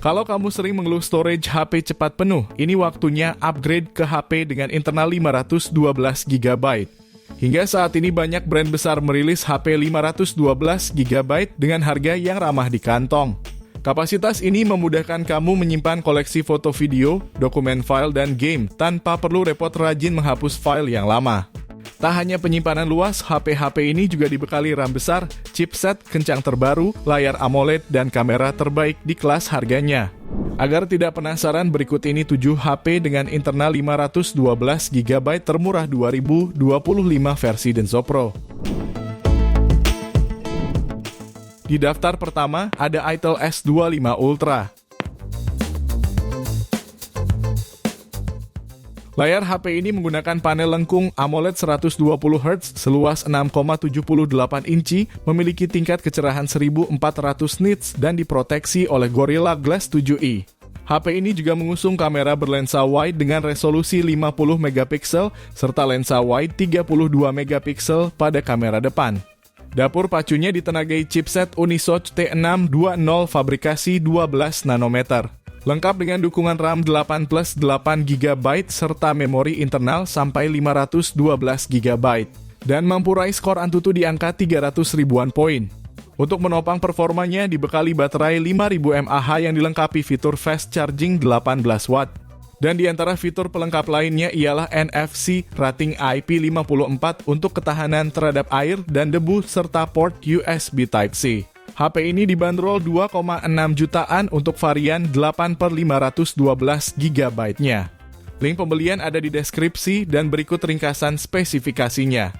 Kalau kamu sering mengeluh storage HP cepat penuh, ini waktunya upgrade ke HP dengan internal 512 GB. Hingga saat ini banyak brand besar merilis HP 512 GB dengan harga yang ramah di kantong. Kapasitas ini memudahkan kamu menyimpan koleksi foto video, dokumen file, dan game tanpa perlu repot rajin menghapus file yang lama. Tak hanya penyimpanan luas, HP-HP ini juga dibekali RAM besar, chipset kencang terbaru, layar AMOLED, dan kamera terbaik di kelas harganya. Agar tidak penasaran, berikut ini 7 HP dengan internal 512 GB termurah 2025 versi Denso Pro. Di daftar pertama ada Itel S25 Ultra. Layar HP ini menggunakan panel lengkung AMOLED 120Hz seluas 6,78 inci, memiliki tingkat kecerahan 1400 nits dan diproteksi oleh Gorilla Glass 7i. HP ini juga mengusung kamera berlensa wide dengan resolusi 50 megapiksel serta lensa wide 32 megapiksel pada kamera depan. Dapur pacunya ditenagai chipset Unisoc T620 fabrikasi 12 nanometer. Lengkap dengan dukungan RAM 8 plus 8 GB serta memori internal sampai 512 GB. Dan mampu raih skor Antutu di angka 300 ribuan poin. Untuk menopang performanya dibekali baterai 5000 mAh yang dilengkapi fitur fast charging 18 watt. Dan di antara fitur pelengkap lainnya ialah NFC rating IP54 untuk ketahanan terhadap air dan debu serta port USB Type-C. HP ini dibanderol 2,6 jutaan untuk varian 8/512 GB-nya. Link pembelian ada di deskripsi dan berikut ringkasan spesifikasinya.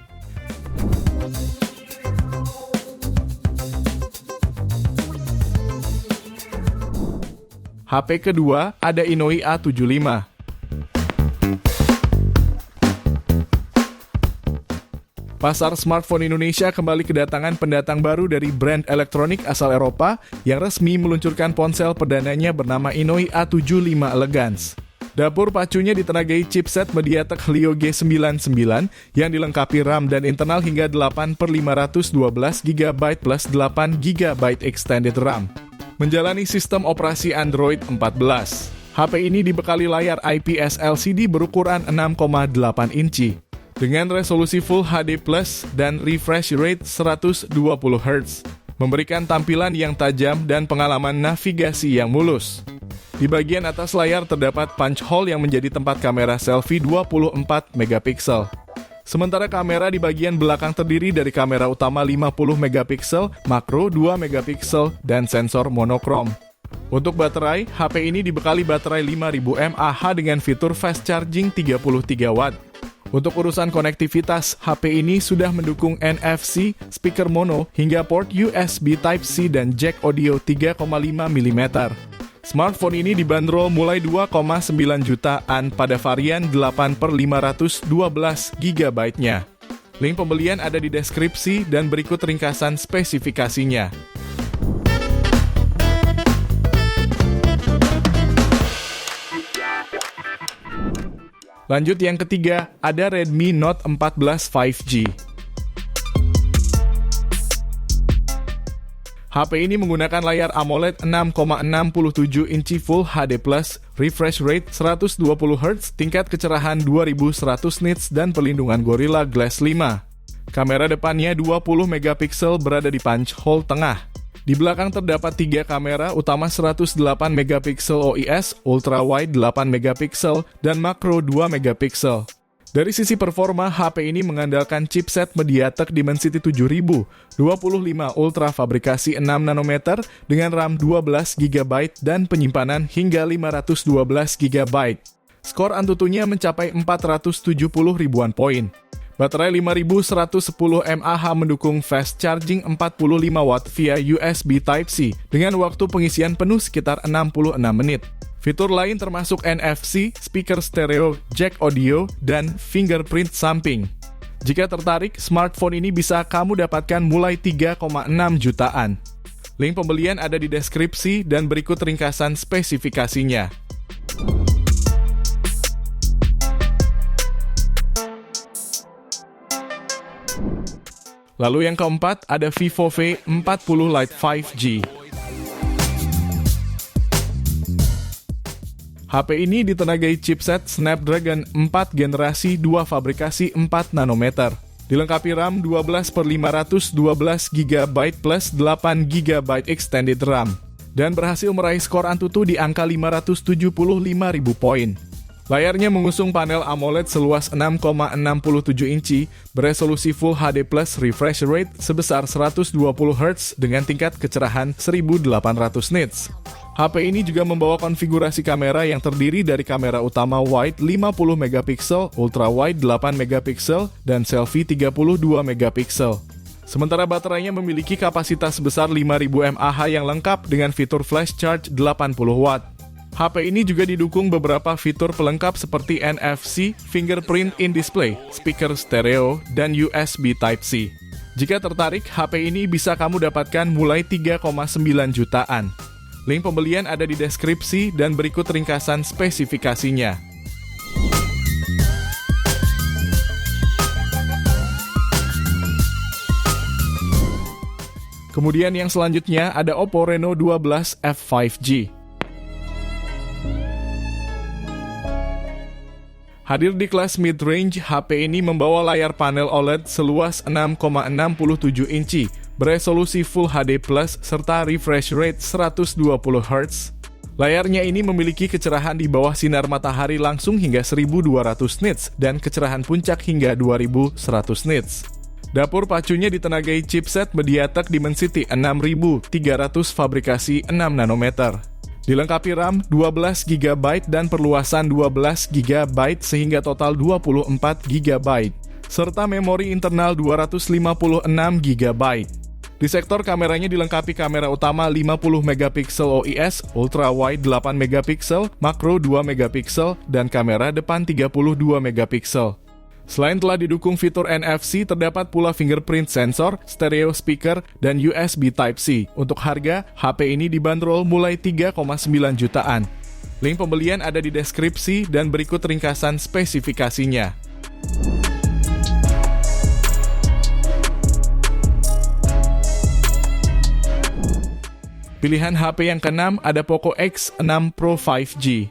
HP kedua ada Inouye A75. Pasar smartphone Indonesia kembali kedatangan pendatang baru dari brand elektronik asal Eropa yang resmi meluncurkan ponsel perdananya bernama Inouye A75 Elegance. Dapur pacunya ditenagai chipset MediaTek Helio G99 yang dilengkapi RAM dan internal hingga 8/512 GB plus 8 GB extended RAM. Menjalani sistem operasi Android 14. HP ini dibekali layar IPS LCD berukuran 6,8 inci. Dengan resolusi Full HD Plus dan refresh rate 120 Hz, memberikan tampilan yang tajam dan pengalaman navigasi yang mulus. Di bagian atas layar terdapat punch hole yang menjadi tempat kamera selfie 24 megapiksel. Sementara kamera di bagian belakang terdiri dari kamera utama 50 megapiksel, makro 2 megapiksel, dan sensor monokrom. Untuk baterai, HP ini dibekali baterai 5000 mAh dengan fitur fast charging 33 watt. Untuk urusan konektivitas, HP ini sudah mendukung NFC, speaker mono, hingga port USB Type-C dan jack audio 3,5 mm. Smartphone ini dibanderol mulai 2,9 jutaan pada varian 8/512 GB-nya. Link pembelian ada di deskripsi dan berikut ringkasan spesifikasinya. Lanjut yang ketiga, ada Redmi Note 14 5G. HP ini menggunakan layar AMOLED 6,67 inci Full HD+, refresh rate 120 Hz, tingkat kecerahan 2100 nits, dan perlindungan Gorilla Glass 5. Kamera depannya 20 megapiksel berada di punch hole tengah. Di belakang terdapat 3 kamera utama 108 megapiksel OIS, ultra wide 8 megapiksel, dan makro 2 megapiksel. Dari sisi performa, HP ini mengandalkan chipset MediaTek Dimensity 7000, 25 Ultra fabrikasi 6 nanometer dengan RAM 12 GB dan penyimpanan hingga 512 GB. Skor Antutunya mencapai 470 ribuan poin. Baterai 5110 mAh mendukung fast charging 45 watt via USB Type-C dengan waktu pengisian penuh sekitar 66 menit. Fitur lain termasuk NFC, speaker stereo, jack audio, dan fingerprint samping. Jika tertarik, smartphone ini bisa kamu dapatkan mulai 3,6 jutaan. Link pembelian ada di deskripsi dan berikut ringkasan spesifikasinya. Lalu yang keempat ada Vivo V40 Lite 5G. HP ini ditenagai chipset Snapdragon 4 generasi 2 fabrikasi 4 nanometer. Dilengkapi RAM 12/512 GB plus 8 GB extended RAM. Dan berhasil meraih skor Antutu di angka 575.000 poin. Layarnya mengusung panel AMOLED seluas 6,67 inci, beresolusi Full HD Plus refresh rate sebesar 120 Hz dengan tingkat kecerahan 1800 nits. HP ini juga membawa konfigurasi kamera yang terdiri dari kamera utama wide 50 megapiksel, ultra wide 8 megapiksel, dan selfie 32 megapiksel. Sementara baterainya memiliki kapasitas sebesar 5000 mAh yang lengkap dengan fitur flash charge 80 watt. HP ini juga didukung beberapa fitur pelengkap seperti NFC, fingerprint in display, speaker stereo, dan USB Type-C. Jika tertarik, HP ini bisa kamu dapatkan mulai 3,9 jutaan. Link pembelian ada di deskripsi dan berikut ringkasan spesifikasinya. Kemudian yang selanjutnya ada Oppo Reno 12 F5G. Hadir di kelas mid-range, HP ini membawa layar panel OLED seluas 6,67 inci, beresolusi Full HD Plus, serta refresh rate 120 Hz. Layarnya ini memiliki kecerahan di bawah sinar matahari langsung hingga 1200 nits dan kecerahan puncak hingga 2100 nits. Dapur pacunya ditenagai chipset MediaTek Dimensity 6300 fabrikasi 6 nanometer. Dilengkapi RAM 12 GB dan perluasan 12 GB sehingga total 24 GB, serta memori internal 256 GB. Di sektor kameranya dilengkapi kamera utama 50 megapiksel OIS, ultra wide 8 megapiksel, makro 2 megapiksel, dan kamera depan 32 megapiksel. Selain telah didukung fitur NFC, terdapat pula fingerprint sensor, stereo speaker, dan USB Type-C. Untuk harga, HP ini dibanderol mulai 3,9 jutaan. Link pembelian ada di deskripsi dan berikut ringkasan spesifikasinya. Pilihan HP yang keenam ada Poco X6 Pro 5G.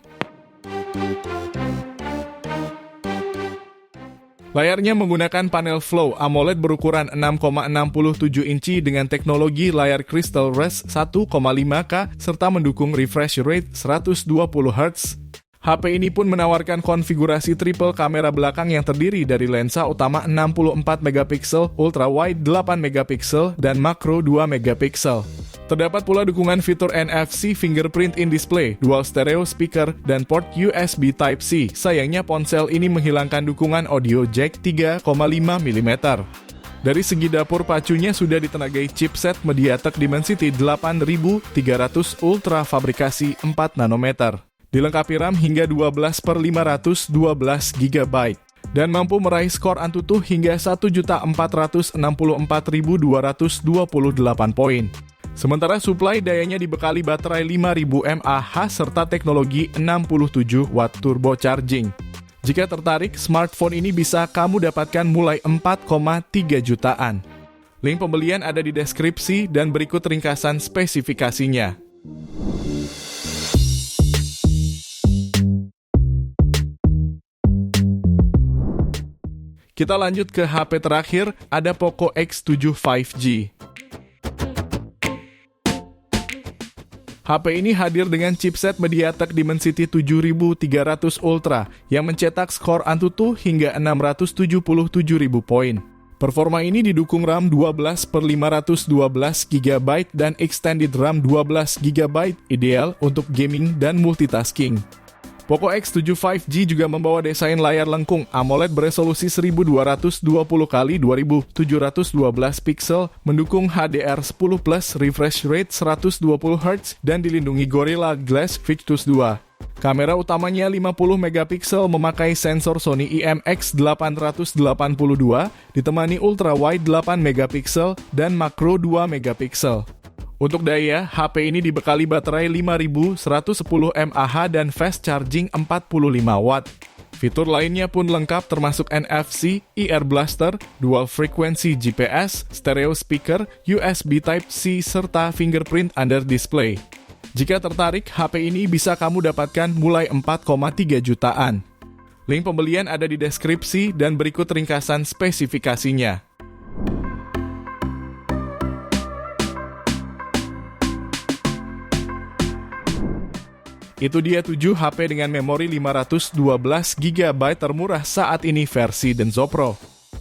Layarnya menggunakan panel Flow AMOLED berukuran 6,67 inci dengan teknologi layar Crystal Rest 1,5K serta mendukung refresh rate 120 Hz. HP ini pun menawarkan konfigurasi triple kamera belakang yang terdiri dari lensa utama 64 megapiksel, ultra wide 8 megapiksel, dan makro 2 megapiksel. Terdapat pula dukungan fitur NFC, fingerprint in display, dual stereo speaker, dan port USB Type-C. Sayangnya ponsel ini menghilangkan dukungan audio jack 3,5 mm. Dari segi dapur pacunya sudah ditenagai chipset MediaTek Dimensity 8300 Ultra fabrikasi 4 nanometer. Dilengkapi RAM hingga 12/512 GB. Dan mampu meraih skor Antutu hingga 1.464.228 poin. Sementara suplai dayanya dibekali baterai 5000 mAh serta teknologi 67 watt turbo charging. Jika tertarik, smartphone ini bisa kamu dapatkan mulai 4,3 jutaan. Link pembelian ada di deskripsi dan berikut ringkasan spesifikasinya. Kita lanjut ke HP terakhir, ada Poco X7 5G. HP ini hadir dengan chipset MediaTek Dimensity 7300 Ultra yang mencetak skor Antutu hingga 677.000 poin. Performa ini didukung RAM 12/512 GB dan extended RAM 12 GB, ideal untuk gaming dan multitasking. Poco X7 5G juga membawa desain layar lengkung AMOLED beresolusi 1212x2712 piksel, mendukung HDR10+, refresh rate 120 Hz, dan dilindungi Gorilla Glass Victus 2. Kamera utamanya 50 megapiksel memakai sensor Sony IMX882, ditemani ultra wide 8 megapiksel dan makro 2 megapiksel. Untuk daya, HP ini dibekali baterai 5110 mAh dan fast charging 45 watt. Fitur lainnya pun lengkap termasuk NFC, ear blaster, dual frequency GPS, stereo speaker, USB Type-C, serta fingerprint under display. Jika tertarik, HP ini bisa kamu dapatkan mulai 4,3 jutaan. Link pembelian ada di deskripsi dan berikut ringkasan spesifikasinya. Itu dia 7 HP dengan memori 512 GB termurah saat ini versi Denso Pro.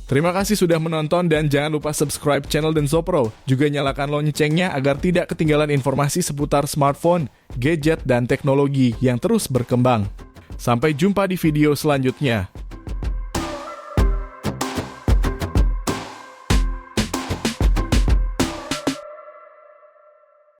Terima kasih sudah menonton dan jangan lupa subscribe channel Denso Pro. Juga nyalakan loncengnya agar tidak ketinggalan informasi seputar smartphone, gadget, dan teknologi yang terus berkembang. Sampai jumpa di video selanjutnya.